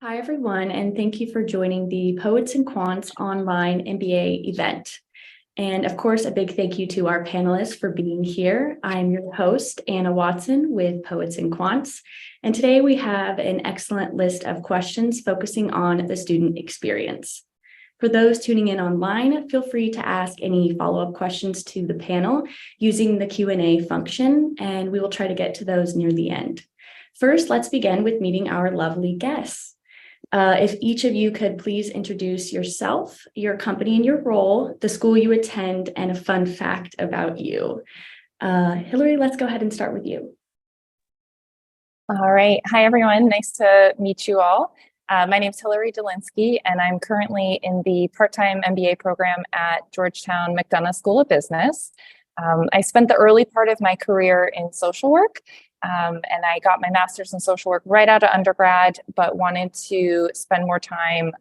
Hi, everyone, and thank you for joining the Poets and Quants online MBA event. And of course, a big thank you to our panelists for being here. I'm your host, Anna Watson with Poets and Quants. And today we have an excellent list of questions focusing on the student experience. For those tuning in online, feel free to ask any follow-up questions to the panel using the Q&A function, and we will try to get to those near the end. First, let's begin with meeting our lovely guests. If each of you could please introduce yourself, your company and your role, the school you attend, and a fun fact about you. Hillary, let's go ahead and start with you. All right. Hi, everyone. Nice to meet you all. My name is Hillary Delinsky, and I'm currently in the part-time MBA program at Georgetown McDonough School of Business. I spent the early part of my career in social work, and I got my master's in social work right out of undergrad, but wanted to spend more time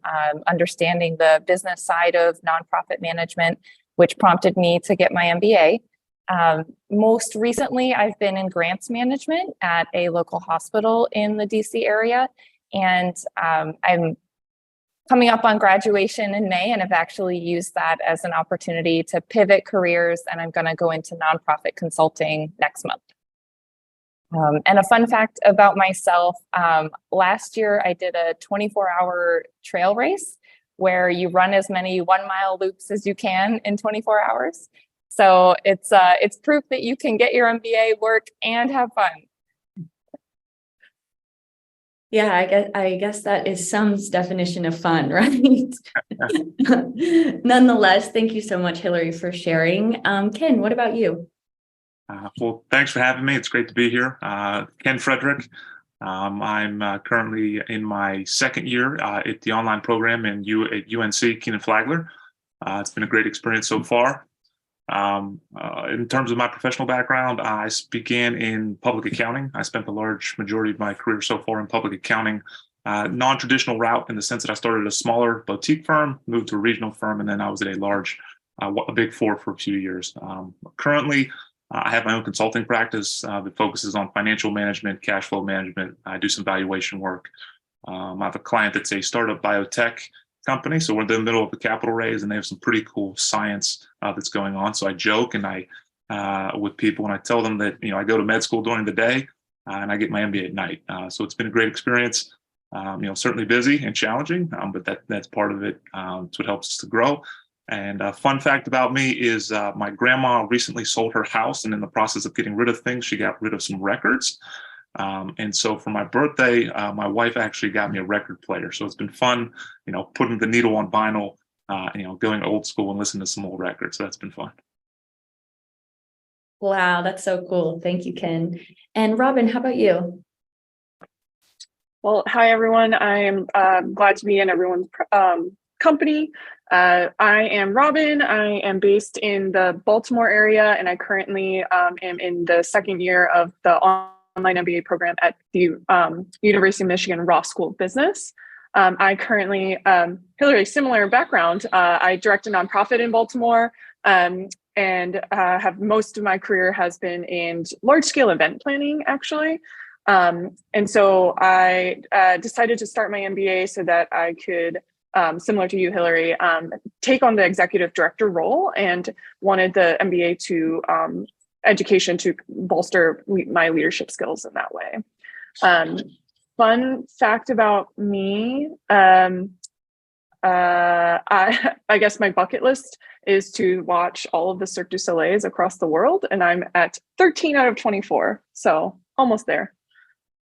understanding the business side of nonprofit management, which prompted me to get my MBA. Most recently, I've been in grants management at a local hospital in the DC area, and I'm coming up on graduation in May, and I've actually used that as an opportunity to pivot careers, and I'm going to go into nonprofit consulting next month. And a fun fact about myself, last year I did a 24-hour trail race where you run as many 1-mile loops as you can in 24 hours. So it's proof that you can get your MBA, work, and have fun. Yeah, I guess that is some definition of fun, right? Nonetheless, thank you so much, Hillary, for sharing. Ken, what about you? Well, thanks for having me. It's great to be here. Ken Frederick. I'm currently in my second year at the online program at UNC Kenan-Flagler. It's been a great experience so far. In terms of my professional background, I began in public accounting. I spent the large majority of my career so far in public accounting. Non-traditional route in the sense that I started at a smaller boutique firm, moved to a regional firm, and then I was at a big four for a few years. Currently, I have my own consulting practice that focuses on financial management, cash flow management. I do some valuation work. I have a client that's a startup biotech company. So we're in the middle of the capital raise, and they have some pretty cool science that's going on. So I joke with people when I tell them that, I go to med school during the day and I get my MBA at night. So it's been a great experience. Certainly busy and challenging, but that's part of it. It's what helps us to grow. And a fun fact about me is my grandma recently sold her house, and in the process of getting rid of things, she got rid of some records. And so for my birthday, my wife actually got me a record player. So it's been fun, putting the needle on vinyl, going old school and listening to some old records. So that's been fun. Wow, that's so cool. Thank you, Ken. And Robin, how about you? Well, hi, everyone. I am glad to be in everyone's company. I am Robin. I am based in the Baltimore area, and I currently am in the second year of the online MBA program at the University of Michigan Ross School of Business. I currently, Hillary, similar background. I direct a nonprofit in Baltimore, and have most of my career has been in large-scale event planning, actually. And so I decided to start my MBA so that I could, similar to you, Hillary, take on the executive director role, and wanted the MBA to education to bolster my leadership skills in that way. Fun fact about me, I guess my bucket list is to watch all of the Cirque du Soleils across the world, and I'm at 13 out of 24, so almost there.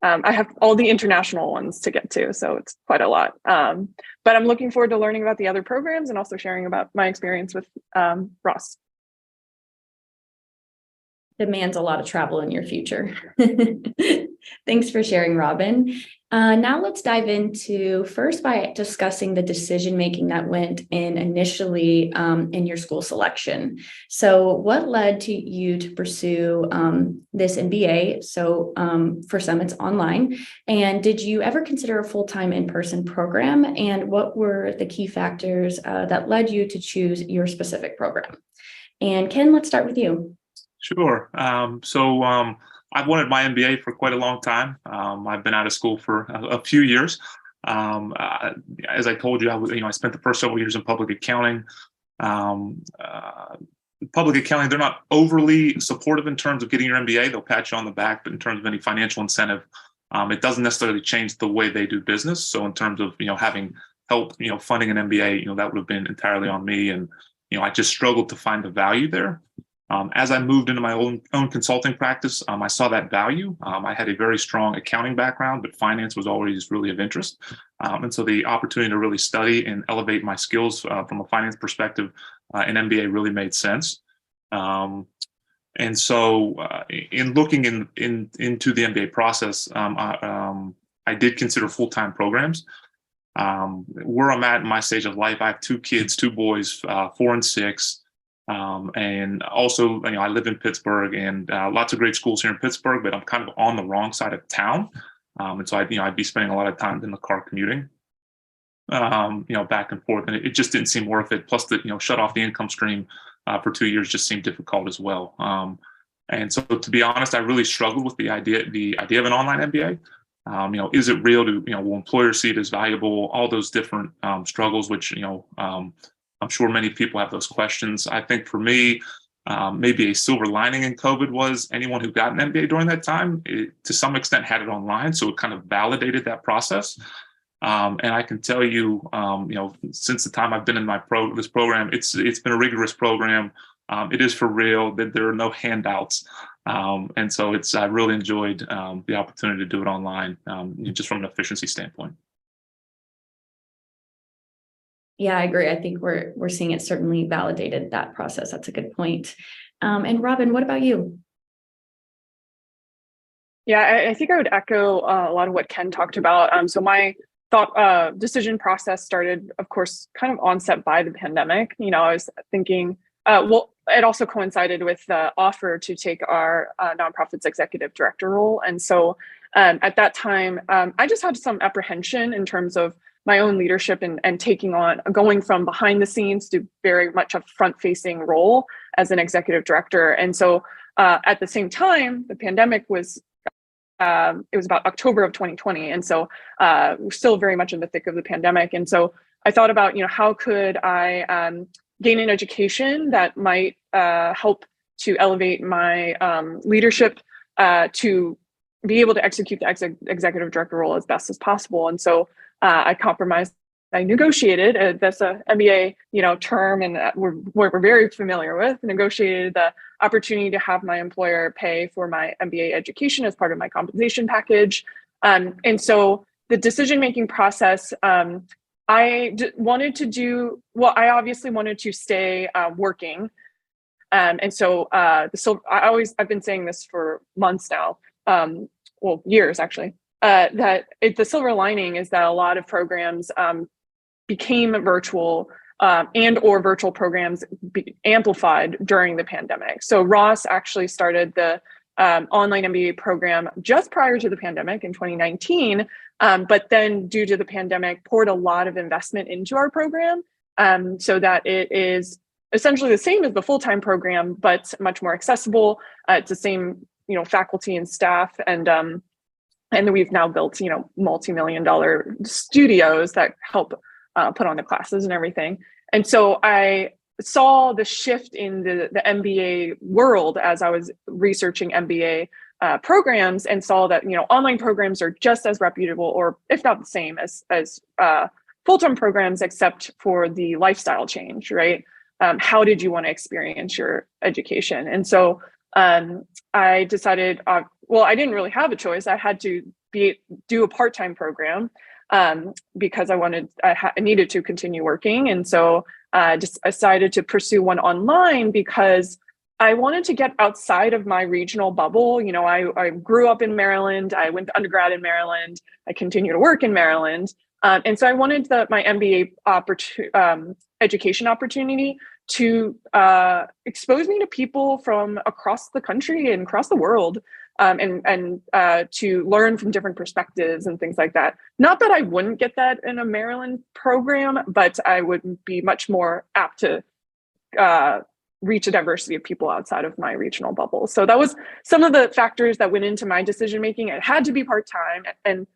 I have all the international ones to get to, so it's quite a lot. But I'm looking forward to learning about the other programs and also sharing about my experience with Ross. Demands a lot of travel in your future. Thanks for sharing, Robin. Now let's dive into first by discussing the decision making that went in initially in your school selection. So what led to you to pursue this MBA? So for some it's online. And did you ever consider a full-time in-person program? And what were the key factors that led you to choose your specific program? And Ken, let's start with you. Sure. I've wanted my MBA for quite a long time. I've been out of school for a few years. As I told you, I spent the first several years in public accounting. Public accounting, they're not overly supportive in terms of getting your MBA. They'll pat you on the back, but in terms of any financial incentive, it doesn't necessarily change the way they do business. So in terms of, having help, funding an MBA, that would have been entirely on me. And, I just struggled to find the value there. As I moved into my own consulting practice, I saw that value. I had a very strong accounting background, but finance was always really of interest. And so the opportunity to really study and elevate my skills from a finance perspective, an MBA really made sense. And so in looking into the MBA process, I did consider full-time programs. Where I'm at in my stage of life, I have two kids, two boys, 4 and 6. And also, I live in Pittsburgh, and lots of great schools here in Pittsburgh, but I'm kind of on the wrong side of town. And so I'd be spending a lot of time in the car commuting, back and forth, and it just didn't seem worth it. Plus, shut off the income stream for 2 years just seemed difficult as well. And so, to be honest, I really struggled with the idea of an online MBA. Is it real? Will employers see it as valuable? All those different struggles, which I'm sure many people have those questions. I think for me, maybe a silver lining in COVID was anyone who got an MBA during that time, to some extent, had it online, so it kind of validated that process. And I can tell you, since the time I've been in this program, it's been a rigorous program. It is for real. That there are no handouts, and so I really enjoyed the opportunity to do it online, just from an efficiency standpoint. Yeah, I agree. I think we're seeing it certainly validated that process. That's a good point. And Robin, what about you? Yeah, I think I would echo a lot of what Ken talked about. So my decision process started, of course, kind of onset by the pandemic. I was thinking, it also coincided with the offer to take our nonprofit's executive director role. And so at that time, I just had some apprehension in terms of my own leadership and going from behind the scenes to very much a front-facing role as an executive director. And so at the same time, the pandemic was, it was about October of 2020. And so we're still very much in the thick of the pandemic. And so I thought about, how could I gain an education that might help to elevate my leadership to be able to execute the executive director role as best as possible. And so I compromised. I negotiated. That's a MBA, term, and we're very familiar with. Negotiated the opportunity to have my employer pay for my MBA education as part of my compensation package. And so the decision-making process, I wanted to do. Well, I obviously wanted to stay working, and so I've been saying this for months now. Years actually. The silver lining is that a lot of programs became virtual and or virtual programs amplified during the pandemic. So Ross actually started the online MBA program just prior to the pandemic in 2019, but then due to the pandemic poured a lot of investment into our program so that it is essentially the same as the full-time program, but much more accessible. It's the same, faculty and staff, and we've now built, multi-million-dollar studios that help put on the classes and everything. And so I saw the shift in the MBA world as I was researching MBA programs, and saw that, online programs are just as reputable, or if not the same as full-time programs, except for the lifestyle change, right? How did you want to experience your education? And so I decided, I didn't really have a choice. I had to do a part-time program because I needed to continue working. And so I just decided to pursue one online because I wanted to get outside of my regional bubble. I grew up in Maryland. I went to undergrad in Maryland. I continue to work in Maryland. And so I wanted my MBA education opportunity to expose me to people from across the country and across the world, and to learn from different perspectives and things like that. Not that I wouldn't get that in a Maryland program, but I would be much more apt to reach a diversity of people outside of my regional bubble. So that was some of the factors that went into my decision making. It had to be part-time, and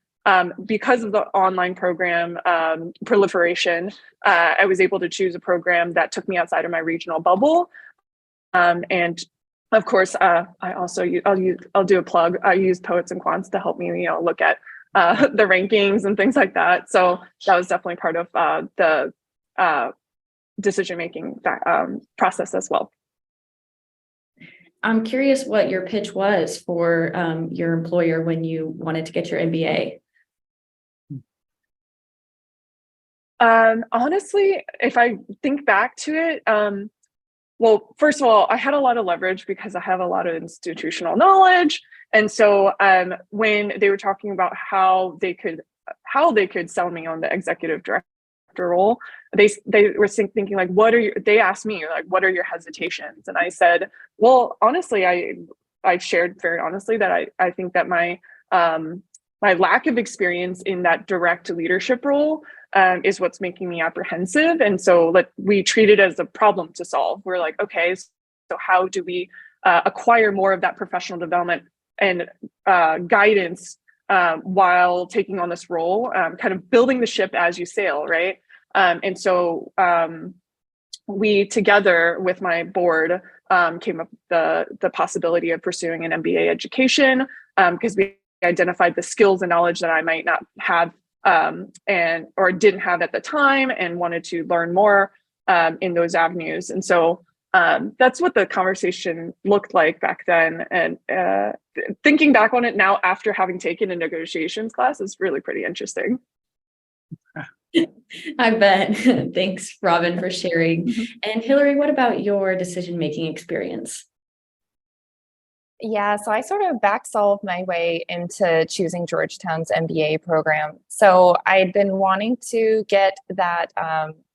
because of the online program proliferation, I was able to choose a program that took me outside of my regional bubble. And of course, I also I'll do a plug. I use Poets and Quants to help me, look at the rankings and things like that. So that was definitely part of the decision-making process as well. I'm curious what your pitch was for your employer when you wanted to get your MBA. Honestly, if I think back to it, well, first of all, I had a lot of leverage because I have a lot of institutional knowledge. And so when they were talking about how they could sell me on the executive director role, they were thinking like, they asked me like, what are your hesitations? And I said, well, honestly, I shared very honestly that I think that my lack of experience in that direct leadership role is what's making me apprehensive. And so we treat it as a problem to solve. We're like, okay, so how do we acquire more of that professional development and guidance while taking on this role, kind of building the ship as you sail, right? And so we, together with my board, came up with the possibility of pursuing an MBA education because we identified the skills and knowledge that I might not have or didn't have at the time and wanted to learn more in those avenues. And so that's what the conversation looked like back then. And thinking back on it now after having taken a negotiations class is really pretty interesting. I bet. Thanks, Robin, for sharing. Mm-hmm. And Hillary, what about your decision-making experience? Yeah, so I sort of back solved my way into choosing Georgetown's MBA program. So I'd been wanting to get that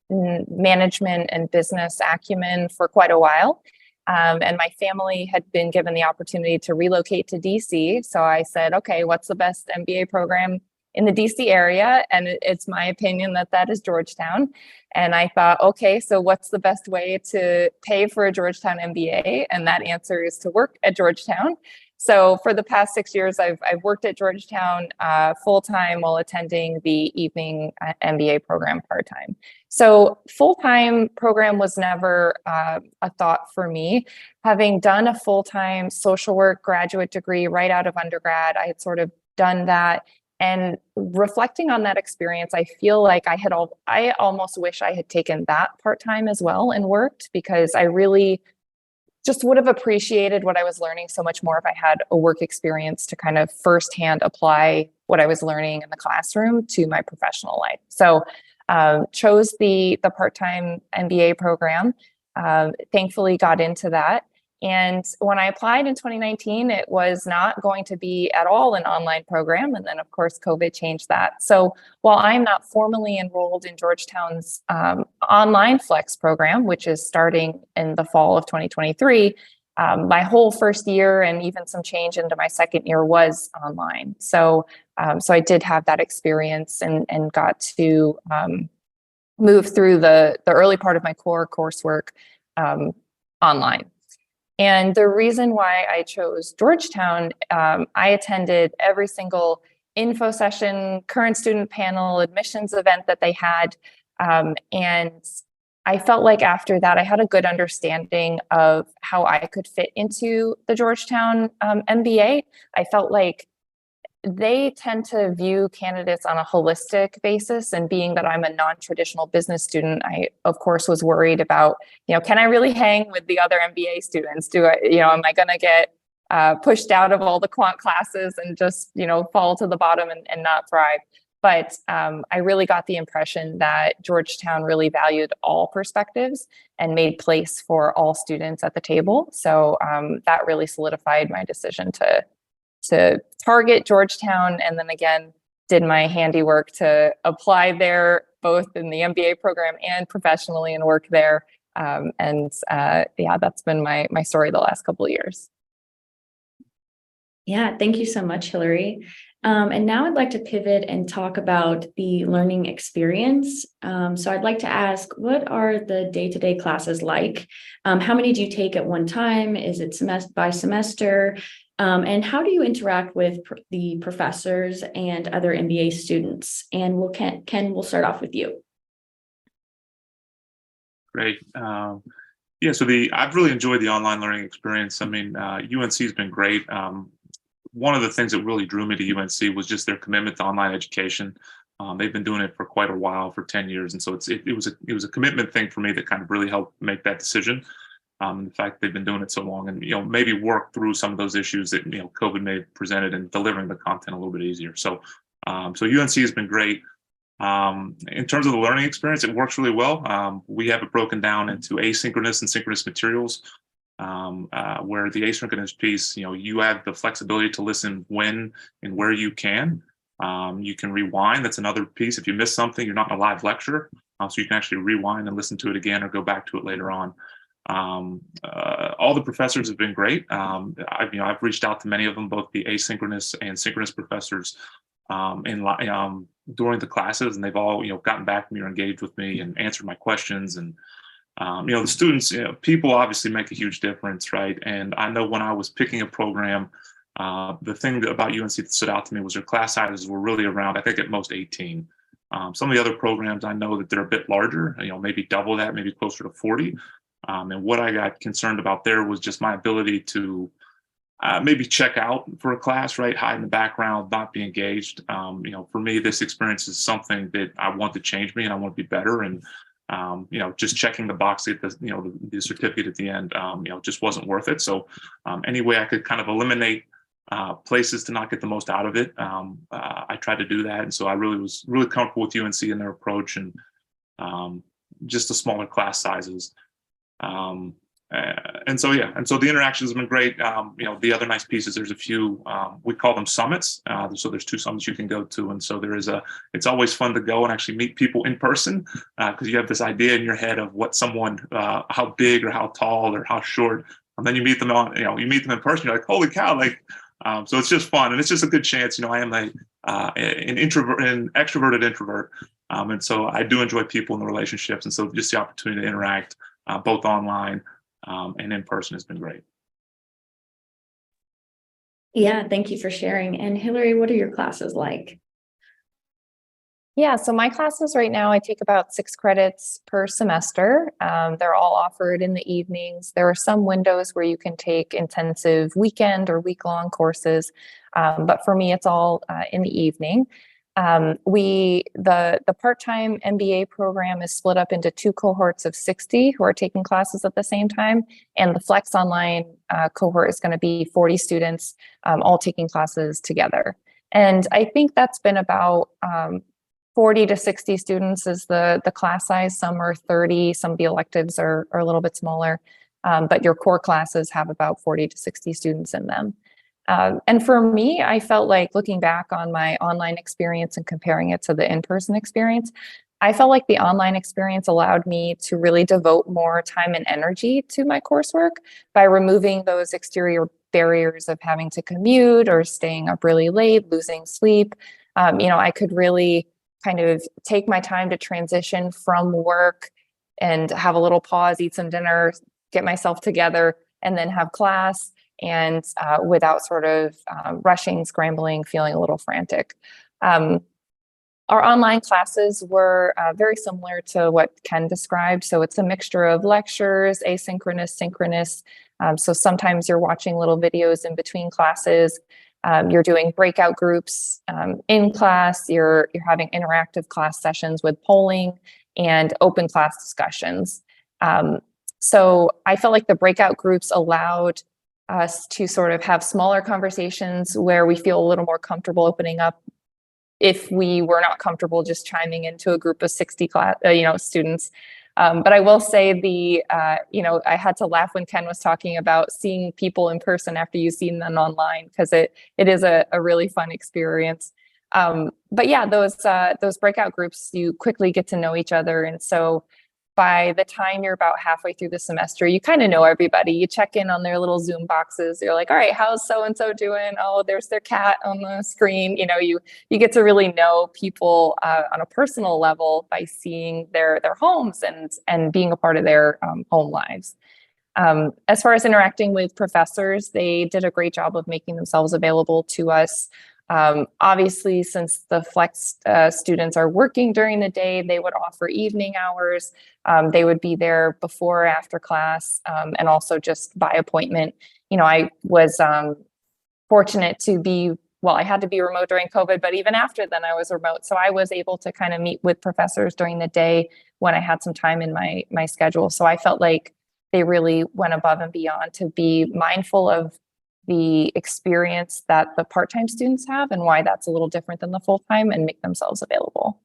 management and business acumen for quite a while. And my family had been given the opportunity to relocate to DC. So I said, okay, what's the best MBA program in the DC area? And it's my opinion that is Georgetown. And I thought, okay, so what's the best way to pay for a Georgetown MBA? And that answer is to work at Georgetown. So for the past 6 years, I've worked at Georgetown full-time while attending the evening MBA program part-time. So full-time program was never a thought for me. Having done a full-time social work graduate degree right out of undergrad, I had sort of done that. And reflecting on that experience, I feel like I almost wish I had taken that part-time as well and worked, because I really just would have appreciated what I was learning so much more if I had a work experience to kind of firsthand apply what I was learning in the classroom to my professional life. So chose the part-time MBA program, thankfully got into that. And when I applied in 2019, it was not going to be at all an online program. And then, of course, COVID changed that. So while I'm not formally enrolled in Georgetown's online Flex program, which is starting in the fall of 2023, my whole first year and even some change into my second year was online. So I did have that experience and got to move through the early part of my core coursework online. And the reason why I chose Georgetown, I attended every single info session, current student panel, admissions event that they had. And I felt like after that, I had a good understanding of how I could fit into the Georgetown MBA. I felt like they tend to view candidates on a holistic basis, and being that I'm a non-traditional business student, I of course was worried about, can I really hang with the other MBA students? Am I going to get pushed out of all the quant classes and just, fall to the bottom and not thrive? But I really got the impression that Georgetown really valued all perspectives and made place for all students at the table. So that really solidified my decision to target Georgetown, and then again did my handiwork to apply there both in the MBA program and professionally and work there. That's been my story the last couple of years. Yeah, thank you so much, Hillary. And now I'd like to pivot and talk about the learning experience. So I'd like to ask, what are the day-to-day classes like? How many do you take at one time? Is it semester by semester? And how do you interact with the professors and other MBA students? And Ken, we'll start off with you. Great. Yeah, so I've really enjoyed the online learning experience. I mean, UNC has been great. One of the things that really drew me to UNC was just their commitment to online education. They've been doing it for quite a while, for 10 years, and so it was a commitment thing for me that kind of really helped make that decision. The fact they've been doing it so long, and maybe work through some of those issues that COVID may have presented, and delivering the content a little bit easier. So UNC has been great. In terms of the learning experience, it works really well. We have it broken down into asynchronous and synchronous materials, where the asynchronous piece, you have the flexibility to listen when and where you can. You can rewind. That's another piece. If you miss something, you're not in a live lecture, so you can actually rewind and listen to it again or go back to it later on. All the professors have been great. I've reached out to many of them, both the asynchronous and synchronous professors, during the classes, and they've all gotten back to me or engaged with me and answered my questions. And the students, people obviously make a huge difference, right? And I know when I was picking a program, the thing about UNC that stood out to me was their class sizes were really around, I think, at most 18. Some of the other programs, I know that they're a bit larger, maybe double that, maybe closer to 40. And what I got concerned about there was just my ability to maybe check out for a class, right? Hide in the background, not be engaged. For me, this experience is something that I want to change me, and I want to be better. And just checking the box at the certificate at the end, just wasn't worth it. So any way I could kind of eliminate places to not get the most out of it, I tried to do that. And so I was really comfortable with UNC and their approach, and just the smaller class sizes. And so the interactions have been great. The other nice pieces, there's a few, we call them summits. So there's 2 summits you can go to. And so it's always fun to go and actually meet people in person, because you have this idea in your head of what someone, how big or how tall or how short, and then you meet them in person, you're like, holy cow, so it's just fun. And it's just a good chance. I am an extroverted introvert. And so I do enjoy people and the relationships. And so just the opportunity to interact, both online and in person, has been great. Yeah, thank you for sharing. And Hillary, what are your classes like? Yeah, so my classes right now, I take about 6 credits per semester. They're all offered in the evenings. There are some windows where you can take intensive weekend or week-long courses, but for me, it's all in the evening. The part-time MBA program is split up into 2 cohorts of 60 who are taking classes at the same time, and the Flex Online cohort is going to be 40 students all taking classes together. And I think that's been about 40 to 60 students is the class size. Some are 30, some of the electives are a little bit smaller, but your core classes have about 40 to 60 students in them. And for me, I felt like, looking back on my online experience and comparing it to the in-person experience, I felt like the online experience allowed me to really devote more time and energy to my coursework by removing those exterior barriers of having to commute or staying up really late, losing sleep. I could really kind of take my time to transition from work and have a little pause, eat some dinner, get myself together, and then have class, and without sort of rushing, scrambling, feeling a little frantic. Our online classes were very similar to what Ken described. So it's a mixture of lectures, asynchronous, synchronous. So sometimes you're watching little videos in between classes. You're doing breakout groups in class. You're having interactive class sessions with polling and open class discussions. So I felt like the breakout groups allowed us to sort of have smaller conversations where we feel a little more comfortable opening up if we were not comfortable just chiming into a group of 60 students. But I will say I had to laugh when Ken was talking about seeing people in person after you've seen them online, because it is a really fun experience. But yeah, those breakout groups, you quickly get to know each other. And so by the time you're about halfway through the semester, you kind of know everybody. You check in on their little Zoom boxes. You're like, all right, how's so-and-so doing? Oh, there's their cat on the screen. You get to really know people on a personal level by seeing their homes and being a part of their home lives. As far as interacting with professors, they did a great job of making themselves available to us. Obviously, since the flex students are working during the day, they would offer evening hours. They would be there before or after class, and also just by appointment. I was fortunate to be, well, I had to be remote during COVID, but even after then I was remote. So I was able to kind of meet with professors during the day when I had some time in my schedule. So I felt like they really went above and beyond to be mindful of the experience that the part-time students have and why that's a little different than the full-time, and make themselves available.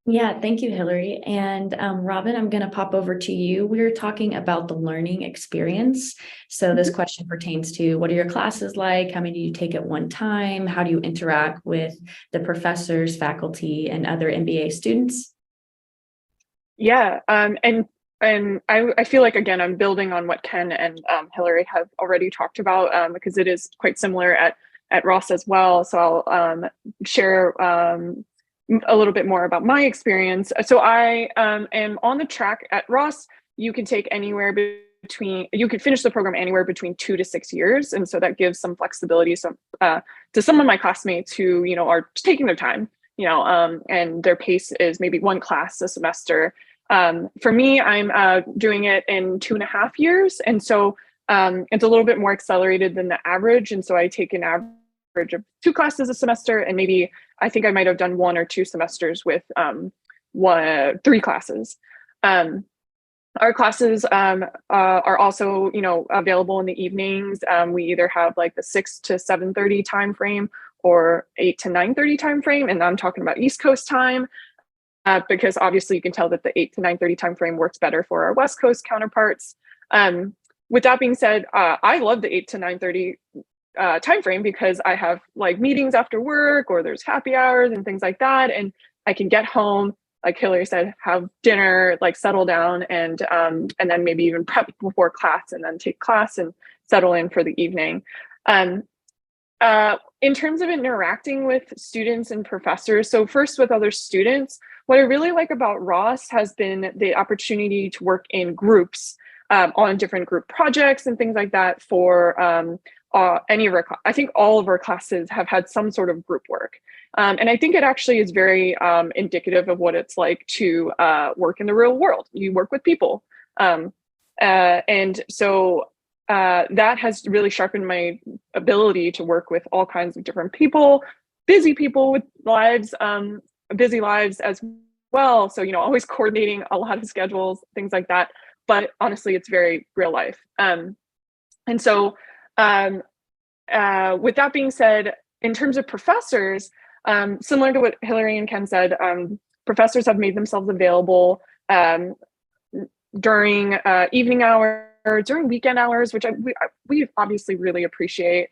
Yeah, thank you, Hillary. And Robin, I'm going to pop over to you. We're talking about the learning experience. So this question pertains to, what are your classes like? How many do you take at one time? How do you interact with the professors, faculty, and other MBA students? Yeah, and I feel like, again, I'm building on what Ken and Hillary have already talked about, because it is quite similar at Ross as well. So I'll share a little bit more about my experience. So I am on the track at Ross. You can take anywhere between, you could finish the program anywhere between 2 to 6 years. And so that gives some flexibility. So to some of my classmates who, are taking their time, and their pace is maybe one class a semester. For me, I'm doing it in 2.5 years. And so it's a little bit more accelerated than the average. And so I take an average of 2 classes a semester, and maybe I think I might have done 1 or 2 semesters with 3 classes. Our classes are also, available in the evenings. We either have like the 6 to 7:30 time frame or 8 to 9:30 time frame, and I'm talking about East Coast time, because obviously you can tell that the 8 to 9:30 time frame works better for our West Coast counterparts. With that being said, I love the 8 to 9:30 time frame, because I have like meetings after work, or there's happy hours and things like that, and I can get home, like Hillary said, have dinner, like settle down, and then maybe even prep before class, and then take class and settle in for the evening. In terms of interacting with students and professors, so first with other students, what I really like about Ross has been the opportunity to work in groups on different group projects and things like that for any of our, I think all of our classes have had some sort of group work. And I think it actually is very indicative of what it's like to work in the real world. You work with people. And so that has really sharpened my ability to work with all kinds of different people, busy people with lives, busy lives as well. So, always coordinating a lot of schedules, things like that. But honestly, it's very real life. And so with that being said, in terms of professors, similar to what Hillary and Ken said, professors have made themselves available during evening hours, during weekend hours, which we obviously really appreciate.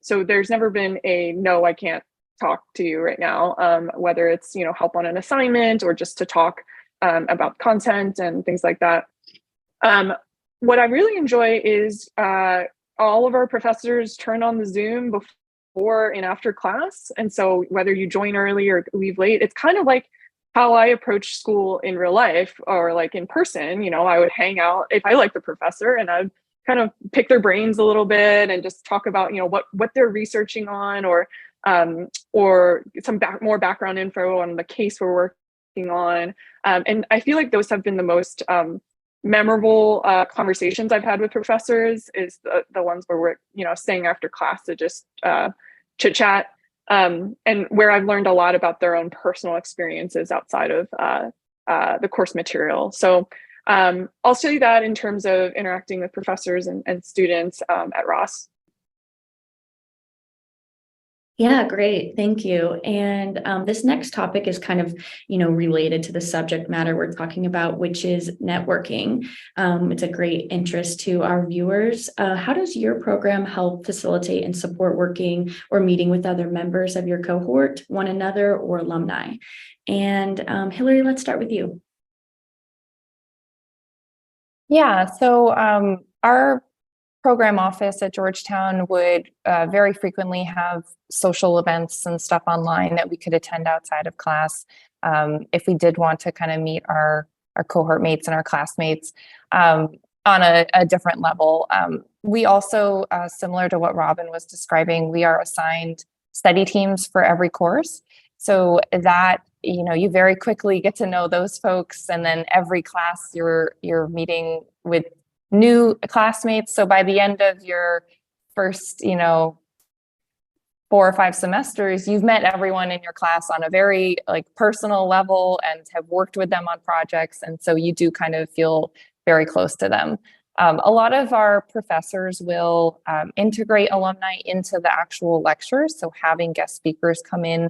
So there's never been a, no, I can't talk to you right now, whether it's, help on an assignment or just to talk about content and things like that. What I really enjoy is all of our professors turn on the Zoom before and after class. And so whether you join early or leave late, it's kind of like how I approach school in real life, or like in person. I would hang out if I like the professor, and I'd kind of pick their brains a little bit and just talk about, what they're researching on, or some more background info on the case we're working on. And I feel like those have been the most memorable conversations I've had with professors, is the ones where we're, staying after class to just chit chat, and where I've learned a lot about their own personal experiences outside of the course material. So I'll say that in terms of interacting with professors and students at Ross. Yeah, great. Thank you. And this next topic is kind of, related to the subject matter we're talking about, which is networking. It's a great interest to our viewers. How does your program help facilitate and support working or meeting with other members of your cohort, one another, or alumni? And Hillary, let's start with you. Yeah, so our program office at Georgetown would very frequently have social events and stuff online that we could attend outside of class. If we did want to kind of meet our cohort mates and our classmates on a different level. We also, similar to what Robin was describing, we are assigned study teams for every course. So that, you very quickly get to know those folks, and then every class you're meeting with new classmates. So by the end of your first, 4 or 5 semesters, you've met everyone in your class on a very personal level and have worked with them on projects. And so you do kind of feel very close to them. A lot of our professors will integrate alumni into the actual lectures. So having guest speakers come in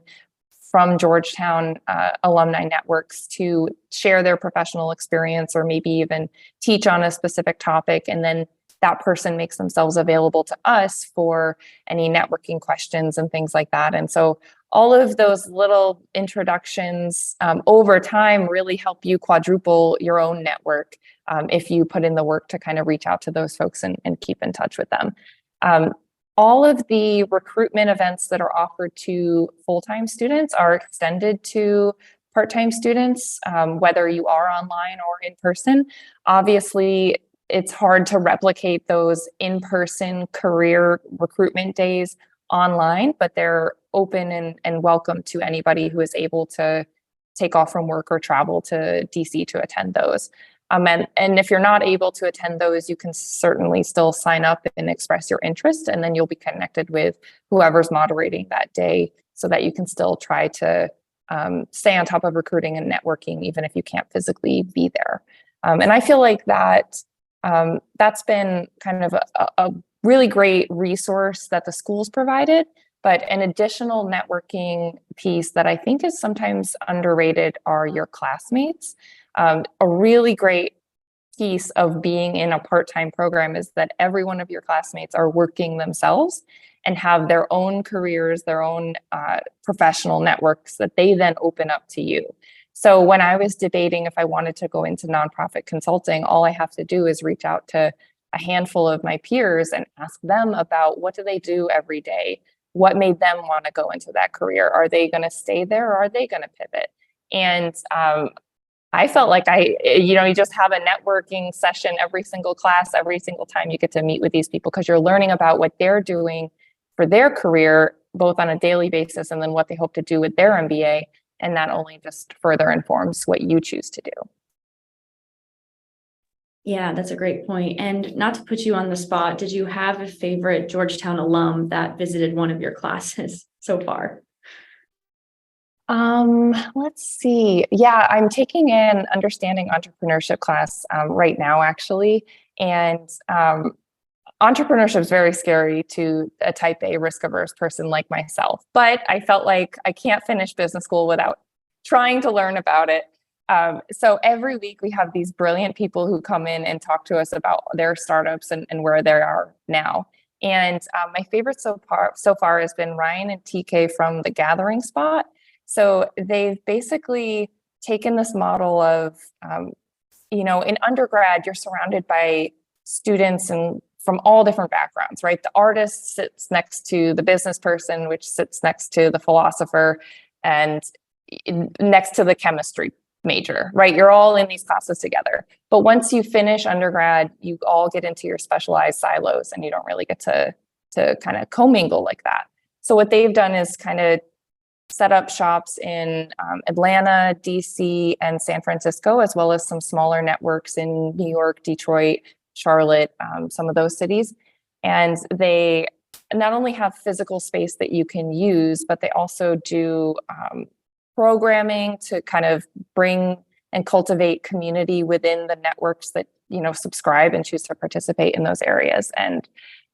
from Georgetown alumni networks to share their professional experience, or maybe even teach on a specific topic. And then that person makes themselves available to us for any networking questions and things like that. And so all of those little introductions over time really help you quadruple your own network if you put in the work to kind of reach out to those folks and keep in touch with them. All of the recruitment events that are offered to full-time students are extended to part-time students, whether you are online or in person. Obviously, it's hard to replicate those in-person career recruitment days online, but they're open and welcome to anybody who is able to take off from work or travel to DC to attend those. And if you're not able to attend those, you can certainly still sign up and express your interest, and then you'll be connected with whoever's moderating that day so that you can still try to stay on top of recruiting and networking, even if you can't physically be there. And I feel like that's been kind of a really great resource that the schools provided. But an additional networking piece that I think is sometimes underrated are your classmates. A really great piece of being in a part-time program is that every one of your classmates are working themselves and have their own careers, their own professional networks that they then open up to you. So when I was debating if I wanted to go into nonprofit consulting, all I have to do is reach out to a handful of my peers and ask them about what do they do every day? What made them want to go into that career? Are they going to stay there, or are they going to pivot? And I felt like you just have a networking session every single class, every single time you get to meet with these people, because you're learning about what they're doing for their career, both on a daily basis and then what they hope to do with their MBA. And that only just further informs what you choose to do. Yeah, that's a great point. And not to put you on the spot, did you have a favorite Georgetown alum that visited one of your classes so far? Let's see. Yeah, I'm taking an understanding entrepreneurship class right now, actually. And entrepreneurship is very scary to a type A risk averse person like myself. But I felt like I can't finish business school without trying to learn about it. So every week we have these brilliant people who come in and talk to us about their startups and where they are now. And my favorite so far has been Ryan and TK from The Gathering Spot. So they've basically taken this model of, in undergrad, you're surrounded by students and from all different backgrounds, right? The artist sits next to the business person, which sits next to the philosopher, and next to the chemistry major, right? You're all in these classes together. But once you finish undergrad, you all get into your specialized silos and you don't really get to kind of commingle like that. So what they've done is kind of set up shops in Atlanta, DC, and San Francisco, as well as some smaller networks in New York, Detroit, Charlotte, some of those cities. And they not only have physical space that you can use, but they also do programming to kind of bring and cultivate community within the networks that, subscribe and choose to participate in those areas. And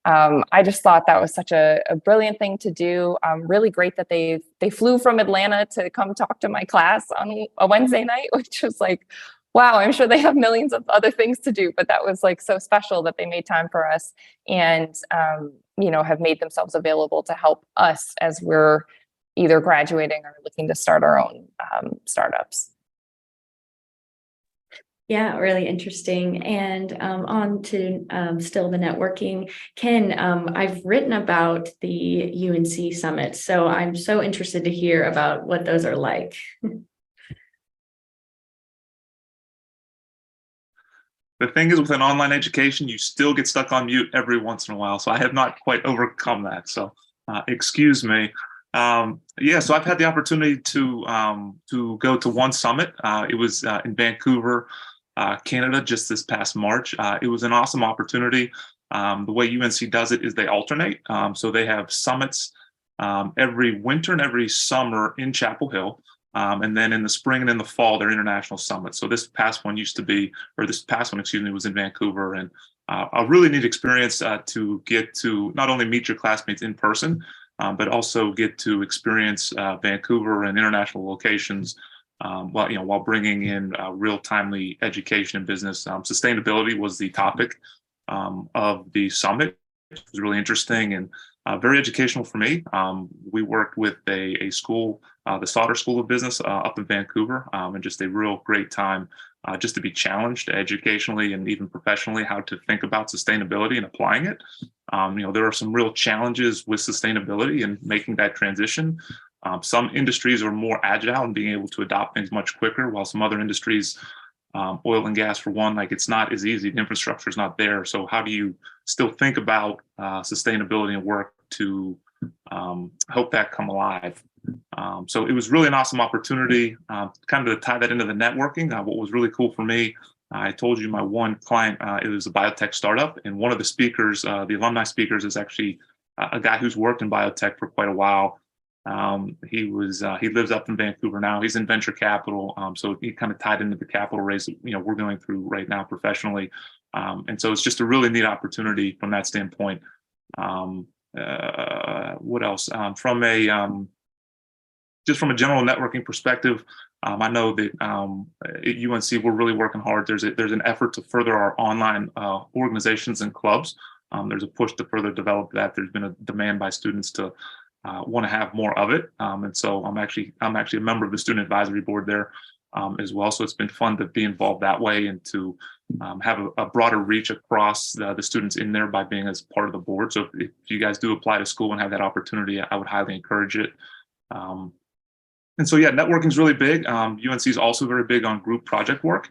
I just thought that was such a brilliant thing to do. Really great that they flew from Atlanta to come talk to my class on a Wednesday night, which was like, wow, I'm sure they have millions of other things to do, but that was like so special that they made time for us and, have made themselves available to help us as we're either graduating or looking to start our own startups. Yeah, really interesting. And on to still the networking. Ken, I've written about the UNC Summit, so I'm so interested to hear about what those are like. the thing is, with an online education, you still get stuck on mute every once in a while. So I have not quite overcome that. So excuse me. Yeah, so I've had the opportunity to go to one summit. It was in Vancouver, Canada, just this past March. It was an awesome opportunity. The way UNC does it is they alternate. So they have summits every winter and every summer in Chapel Hill. And then in the spring and in the fall, they're international summits. So this past one, excuse me, was in Vancouver. And a really neat experience to get to not only meet your classmates in person, but also get to experience Vancouver and international locations while bringing in real timely education and business. Sustainability was the topic of the summit. It was really interesting and very educational for me. We worked with a school, the Sauder School of Business up in Vancouver, and just a real great time just to be challenged educationally and even professionally, how to think about sustainability and applying it. There are some real challenges with sustainability and making that transition. Some industries are more agile and being able to adopt things much quicker, while some other industries, oil and gas for one, like it's not as easy. The infrastructure is not there. So how do you still think about sustainability and work to help that come alive? So it was really an awesome opportunity, kind of to tie that into the networking. What was really cool for me, I told you my one client, it was a biotech startup, and one of the speakers, the alumni speakers, is actually a guy who's worked in biotech for quite a while. He lives up in Vancouver now. He's in venture capital, so he kind of tied into the capital raise that we're going through right now professionally, and so it's just a really neat opportunity from that standpoint. What else? Just from a general networking perspective, I know that at UNC we're really working hard. There's an effort to further our online organizations and clubs. There's a push to further develop that. There's been a demand by students to want to have more of it, and so I'm actually a member of the student advisory board there as well. So it's been fun to be involved that way and to have a broader reach across the students in there by being as part of the board. So if you guys do apply to school and have that opportunity, I would highly encourage it. And so, yeah, networking is really big. UNC is also very big on group project work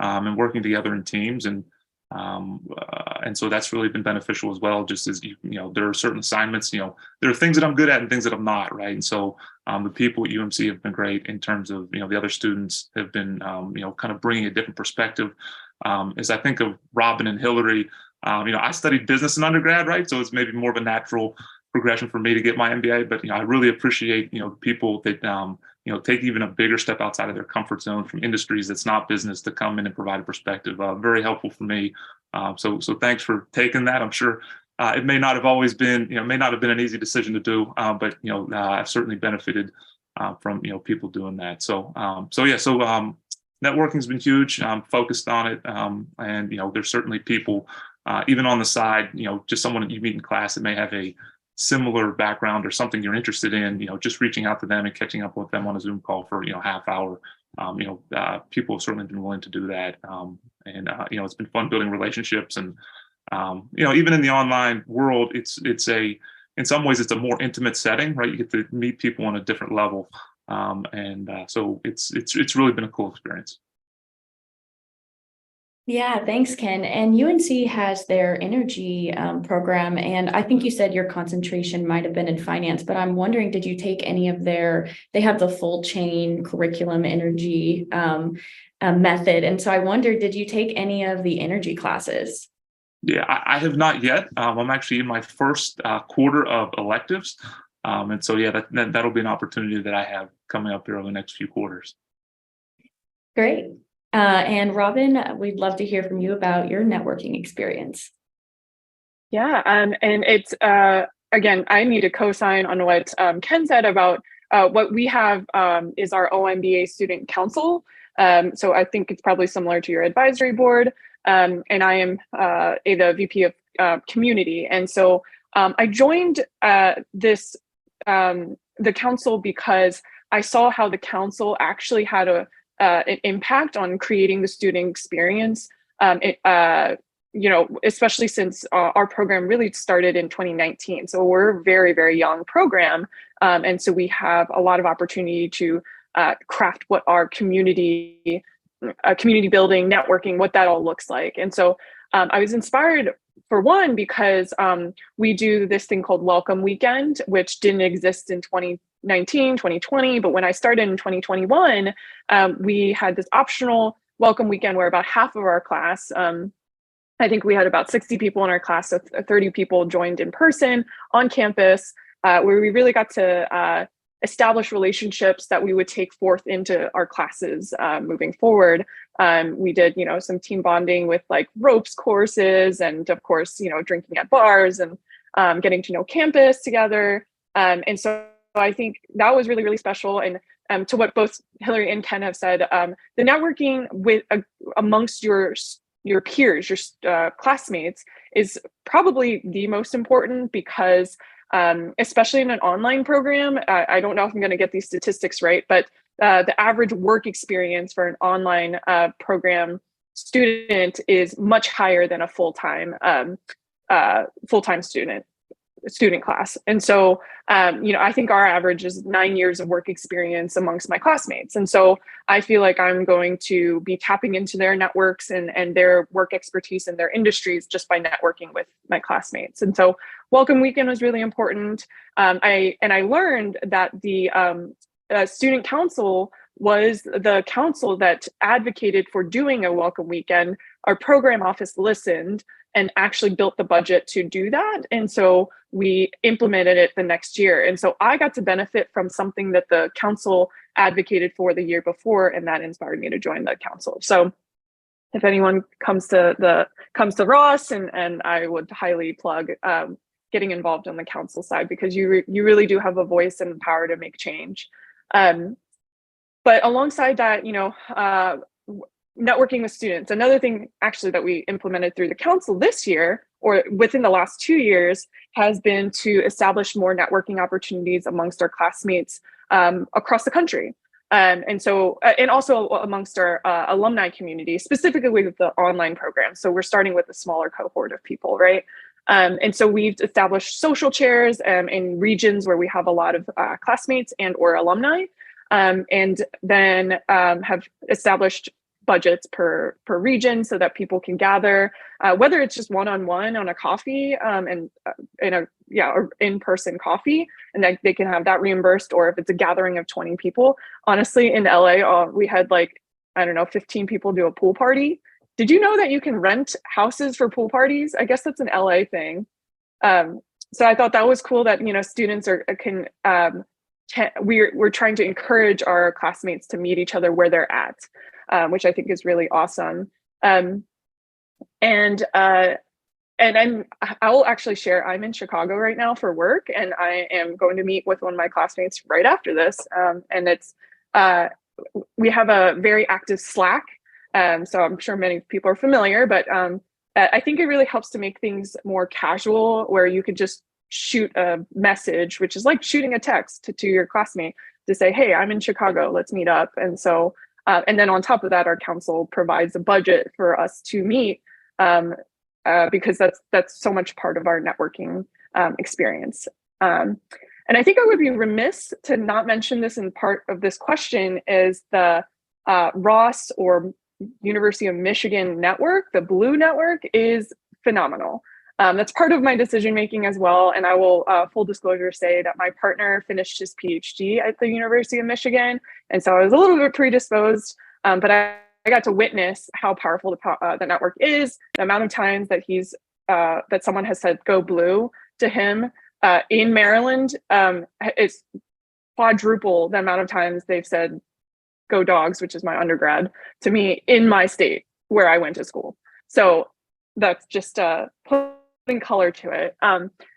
and working together in teams. And so that's really been beneficial as well. Just as, there are certain assignments, there are things that I'm good at and things that I'm not, right? And so the people at UMC have been great in terms of, the other students have been, kind of bringing a different perspective. As I think of Robin and Hillary, I studied business in undergrad, right? So it's maybe more of a natural progression for me to get my MBA, but I really appreciate people that take even a bigger step outside of their comfort zone from industries that's not business to come in and provide a perspective. Very helpful for me. So thanks for taking that. I'm sure it may not have always been, may not have been an easy decision to do, but I've certainly benefited from people doing that. So networking has been huge. I'm focused on it, and there's certainly people even on the side, just someone that you meet in class that may have a similar background or something you're interested in, just reaching out to them and catching up with them on a Zoom call for, half hour. People have certainly been willing to do that. It's been fun building relationships and, even in the online world, in some ways it's a more intimate setting, right? You get to meet people on a different level. So it's really been a cool experience. Yeah, thanks, Ken. And UNC has their energy program, and I think you said your concentration might have been in finance, but I'm wondering, did you take any of they have the full chain curriculum energy method. And so I wondered, did you take any of the energy classes? Yeah, I have not yet. I'm actually in my first quarter of electives. And so, yeah, that'll be an opportunity that I have coming up here over the next few quarters. Great. And Robin, we'd love to hear from you about your networking experience. Yeah, and it's, again, I need to co-sign on what Ken said about what we have is our OMBA Student Council. So I think it's probably similar to your advisory board. And I am the VP of Community. And so I joined the council because I saw how the council actually had an impact on creating the student experience, especially since our program really started in 2019. So we're a very, very young program. And so we have a lot of opportunity to craft what our community community building, networking, what that all looks like. And so I was inspired for one, because we do this thing called Welcome Weekend, which didn't exist in 2019, 2020. But when I started in 2021, we had this optional Welcome Weekend where about half of our class, I think we had about 60 people in our class, so 30 people joined in person on campus, where we really got to establish relationships that we would take forth into our classes moving forward. We did, some team bonding with like ropes courses, and of course, drinking at bars and getting to know campus together. And so I think that was really, really special. And to what both Hillary and Ken have said, the networking with amongst your peers, your classmates, is probably the most important, because especially in an online program, I don't know if I'm going to get these statistics right, but the average work experience for an online program student is much higher than a full-time student class. And so, I think our average is 9 years of work experience amongst my classmates. And so I feel like I'm going to be tapping into their networks and their work expertise in their industries just by networking with my classmates. And so Welcome Weekend was really important. I learned that the student council was the council that advocated for doing a Welcome Weekend. Our program office listened and actually built the budget to do that. And so we implemented it the next year. And so I got to benefit from something that the council advocated for the year before, and that inspired me to join the council. So if anyone comes to Ross, and I would highly plug getting involved on the council side, because you really do have a voice and power to make change. But alongside that, networking with students. Another thing actually that we implemented through the council this year, or within the last 2 years, has been to establish more networking opportunities amongst our classmates across the country. And also amongst our alumni community, specifically with the online program. So we're starting with a smaller cohort of people, right? And so we've established social chairs in regions where we have a lot of classmates and or alumni, and then have established budgets per region so that people can gather, whether it's just one-on-one on a coffee and in-person coffee, and that they can have that reimbursed, or if it's a gathering of 20 people. Honestly, in LA, we had 15 people do a pool party. Did you know that you can rent houses for pool parties? I guess that's an LA thing. So I thought that was cool that, students we're trying to encourage our classmates to meet each other where they're at, which I think is really awesome. I will actually share, I'm in Chicago right now for work, and I am going to meet with one of my classmates right after this. And it's, we have a very active Slack. So I'm sure many people are familiar, but I think it really helps to make things more casual, where you could just shoot a message, which is like shooting a text to your classmate to say, hey, I'm in Chicago, let's meet up. And so, and then on top of that, our council provides a budget for us to meet, because that's so much part of our networking experience. And I think I would be remiss to not mention this in part of this question, is the Ross or University of Michigan network. The Blue network is phenomenal. That's part of my decision-making as well. And I will, full disclosure, say that my partner finished his PhD at the University of Michigan. And so I was a little bit predisposed, but I got to witness how powerful the network is, the amount of times that that someone has said, go blue to him in Maryland. It's quadruple the amount of times they've said, go dogs, which is my undergrad, to me in my state where I went to school. So that's just putting color to it.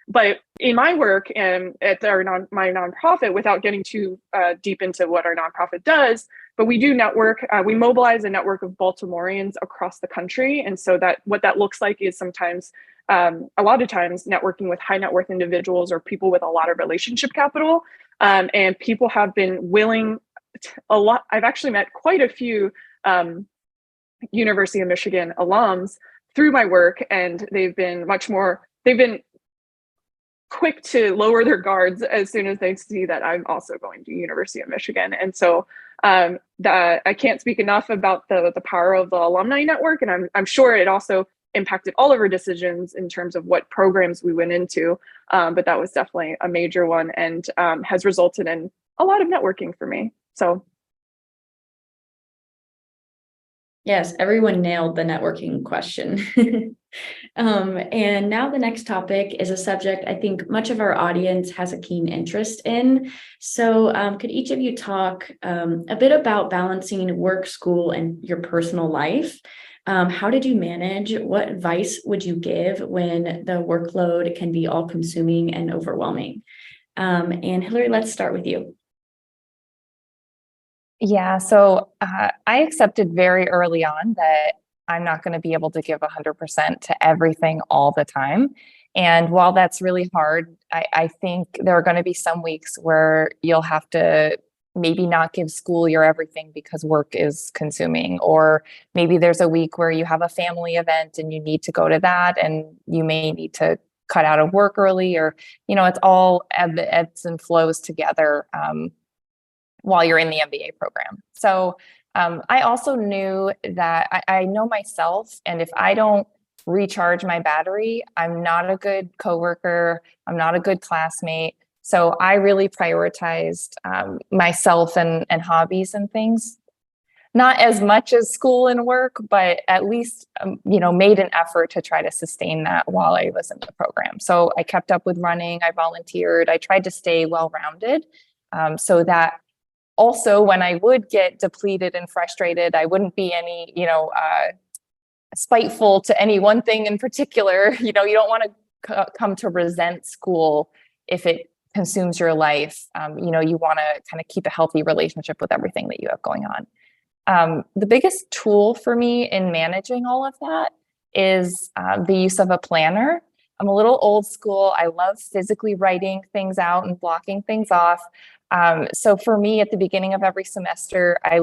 But in my work and at my nonprofit, without getting too deep into what our nonprofit does, but we do network, we mobilize a network of Baltimoreans across the country. And so that what that looks like is sometimes, a lot of times, networking with high net worth individuals or people with a lot of relationship capital. And people have been willing a lot. I've actually met quite a few University of Michigan alums through my work, and they've been quick to lower their guards as soon as they see that I'm also going to University of Michigan. And so I can't speak enough about the power of the alumni network, and I'm sure it also impacted all of our decisions in terms of what programs we went into. But that was definitely a major one, and has resulted in a lot of networking for me. So. Yes, everyone nailed the networking question. And now the next topic is a subject I think much of our audience has a keen interest in. So could each of you talk a bit about balancing work, school, and your personal life? How did you manage? What advice would you give when the workload can be all-consuming and overwhelming? And Hillary, let's start with you. Yeah, so I accepted very early on that I'm not going to be able to give 100% to everything all the time. And while that's really hard, I think there are going to be some weeks where you'll have to maybe not give school your everything because work is consuming, or maybe there's a week where you have a family event and you need to go to that and you may need to cut out of work early, or, it's all ebbs and flows together while you're in the MBA program. So I also knew that I know myself, and if I don't recharge my battery, I'm not a good coworker, I'm not a good classmate. So I really prioritized myself and hobbies and things. Not as much as school and work, but at least, made an effort to try to sustain that while I was in the program. So I kept up with running, I volunteered, I tried to stay well-rounded so that also when I would get depleted and frustrated, I wouldn't be any, spiteful to any one thing in particular. You don't want to come to resent school if it consumes your life. You want to kind of keep a healthy relationship with everything that you have going on. The biggest tool for me in managing all of that is the use of a planner. I'm a little old school. I love physically writing things out and blocking things off. So for me, at the beginning of every semester, I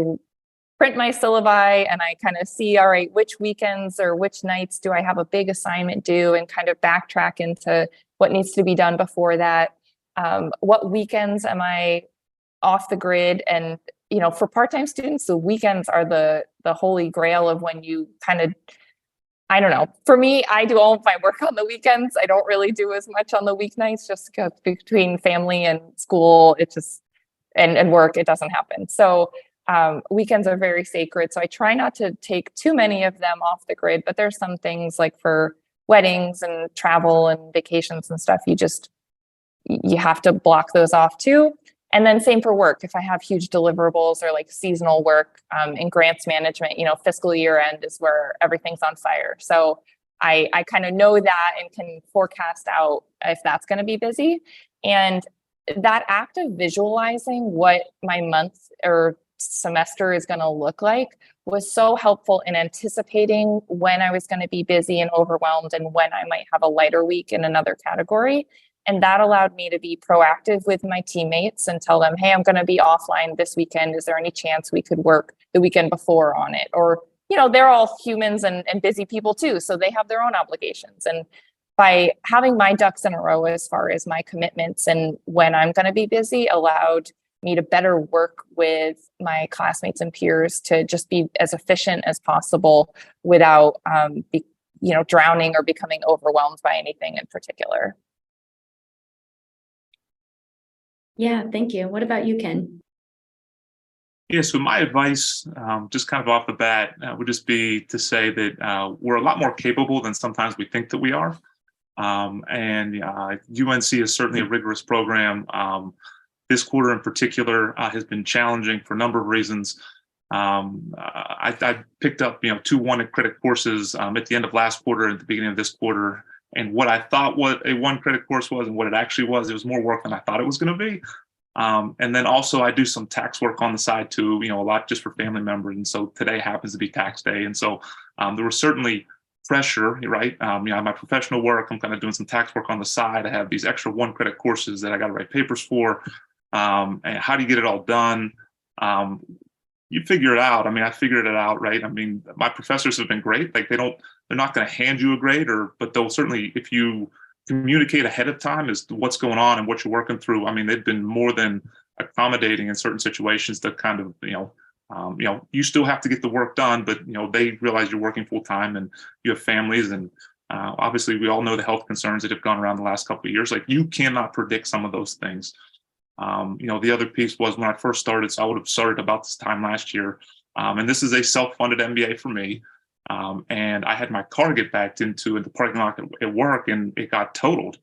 print my syllabi and I kind of see, all right, which weekends or which nights do I have a big assignment due, and kind of backtrack into what needs to be done before that. What weekends am I off the grid? And, for part-time students, the weekends are the holy grail of when you kind of, I don't know. For me, I do all of my work on the weekends. I don't really do as much on the weeknights, just because between family and school, it just, and work, it doesn't happen. So weekends are very sacred. So I try not to take too many of them off the grid, but there's some things like for weddings and travel and vacations and stuff, you have to block those off too. And then same for work. If I have huge deliverables or like seasonal work in grants management, fiscal year end is where everything's on fire. So I kind of know that and can forecast out if that's going to be busy. And that act of visualizing what my month or semester is going to look like was so helpful in anticipating when I was going to be busy and overwhelmed and when I might have a lighter week in another category. And that allowed me to be proactive with my teammates and tell them, hey, I'm going to be offline this weekend. Is there any chance we could work the weekend before on it? Or, they're all humans and busy people too. So they have their own obligations. And by having my ducks in a row as far as my commitments and when I'm going to be busy allowed me to better work with my classmates and peers to just be as efficient as possible without, drowning or becoming overwhelmed by anything in particular. Yeah, thank you. What about you, Ken? Yeah, so my advice, just kind of off the bat, would just be to say that we're a lot more capable than sometimes we think that we are. And UNC is certainly a rigorous program. This quarter in particular has been challenging for a number of reasons. I picked up, 2 1-credit courses at the end of last quarter and at the beginning of this quarter. And what I thought what a 1-credit course was and what it actually was, it was more work than I thought it was going to be. And then also I do some tax work on the side too, a lot just for family members. And so today happens to be tax day. And so there was certainly pressure, right? My professional work, I'm kind of doing some tax work on the side. I have these extra 1-credit courses that I got to write papers for. And how do you get it all done? You figure it out. I figured it out, right? My professors have been great. Like they're not going to hand you a grade but they'll certainly, if you communicate ahead of time as to what's going on and what you're working through. I mean, they've been more than accommodating in certain situations to kind of, you still have to get the work done, but, they realize you're working full time and you have families. And obviously, we all know the health concerns that have gone around the last couple of years. Like, you cannot predict some of those things. The other piece was when I first started, so I would have started about this time last year. And this is a self-funded MBA for me. And I had my car get backed into in the parking lot at work, and it got totaled.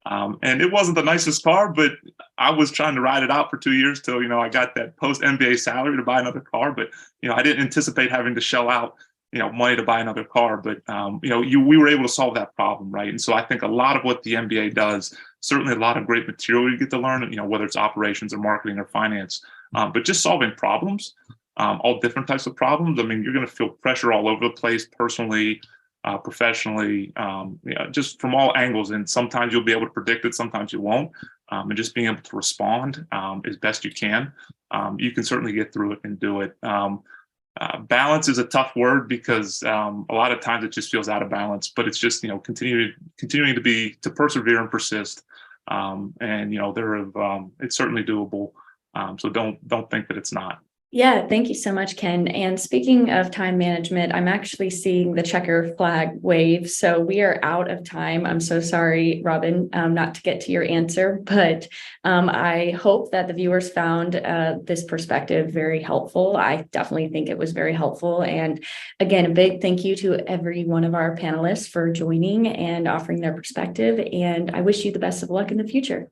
And it wasn't the nicest car, but I was trying to ride it out for 2 years till, I got that post MBA salary to buy another car. But, I didn't anticipate having to shell out, money to buy another car. But, we were able to solve that problem, right? And so I think a lot of what the MBA does, certainly a lot of great material you get to learn, whether it's operations or marketing or finance, but just solving problems. All different types of problems. I mean, you're going to feel pressure all over the place, personally, professionally, just from all angles. And sometimes you'll be able to predict it, sometimes you won't. And just being able to respond as best you can, you can certainly get through it and do it. Balance is a tough word because a lot of times it just feels out of balance. But it's just continuing to persevere and persist. And it's certainly doable. So don't think that it's not. Yeah, thank you so much, Ken. And speaking of time management, I'm actually seeing the checker flag wave. So we are out of time. I'm so sorry, Robin, not to get to your answer, but I hope that the viewers found this perspective very helpful. I definitely think it was very helpful. And again, a big thank you to every one of our panelists for joining and offering their perspective. And I wish you the best of luck in the future.